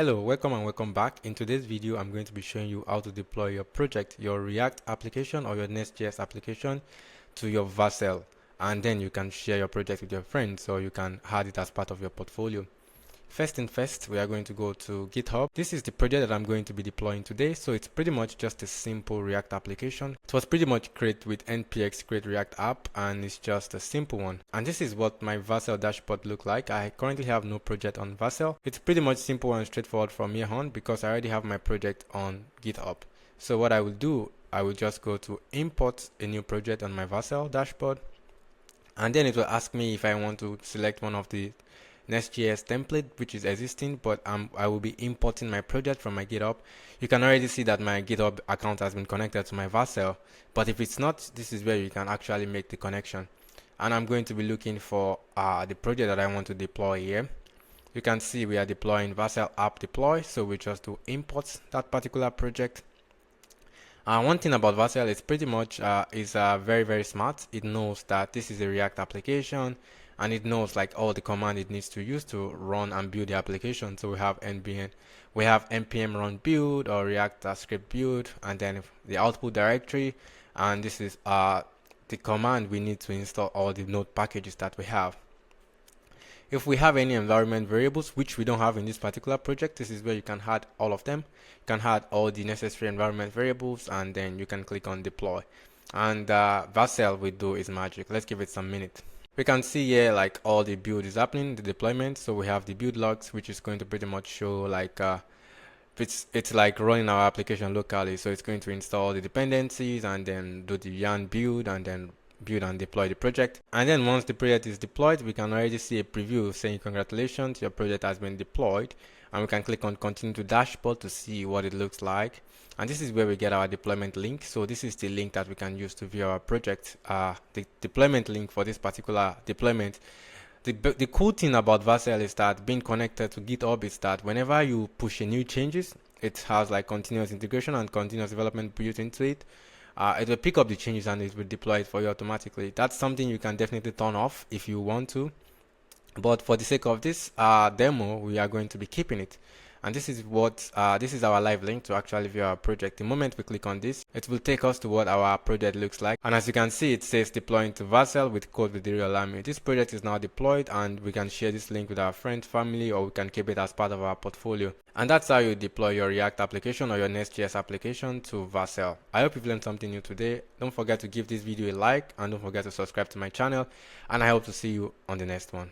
Hello, welcome and welcome back. In today's video, I'm going to be showing you how to deploy your project, your React application or your next.js application to your Vercel, and then you can share your project with your friends or you can add it as part of your portfolio. First thing first, we are going to go to GitHub. This is the project that I'm going to be deploying today. So it's pretty much just a simple React application. It was pretty much created with npx create React app, and it's just a simple one. And this is what my Vercel dashboard look like. I currently have no project on Vercel. It's pretty much simple and straightforward from here on because I already have my project on GitHub. So what I will do, I will just go to import a new project on my Vercel dashboard, and then it will ask me if I want to select one of the next.js template which is existing, but I will be importing my project from my GitHub. You can already see that my GitHub account has been connected to my Vercel, but if it's not, this is where you can actually make the connection. And I'm going to be looking for the project that I want to deploy here. You can see we are deploying Vercel app deploy, so we just do import that particular project. One thing about Vercel is pretty much very smart. It knows that this is a React application, and it knows like all the command it needs to use to run and build the application. So we have npm run build or React script build, and then the output directory, and this is the command we need to install all the node packages that we have. If we have any environment variables, which we don't have in this particular project, this is where you can add all of them. You can add all the necessary environment variables, and then you can click on deploy. And Vercel will do its magic. Let's give it some minute. We can see here like all the build is happening, the deployment. So we have the build logs, which is going to pretty much show like it's like running our application locally. So it's going to install the dependencies and then do the yarn build and then build and deploy the project. And then once the project is deployed, we can already see a preview saying congratulations, your project has been deployed, and we can click on continue to dashboard to see what it looks like. And this is where we get our deployment link. So this is the link that we can use to view our project, the deployment link for this particular deployment. The cool thing about Vercel is that being connected to GitHub is that whenever you push a new changes, it has like continuous integration and continuous development built into it. It will pick up the changes and it will deploy it for you automatically. That's something you can definitely turn off if you want to, but for the sake of this demo, we are going to be keeping it. And this is what this is our live link to actually view our project. The moment we click on this, it will take us to what our project looks like. And as you can see, it says deploying to Vercel with code with the real army. This project is now deployed, and we can share this link with our friends, family, or we can keep it as part of our portfolio. And that's how you deploy your React application or your next.js application to Vercel. I hope you've learned something new today. Don't forget to give this video a like, and don't forget to subscribe to my channel, and I hope to see you on the next one.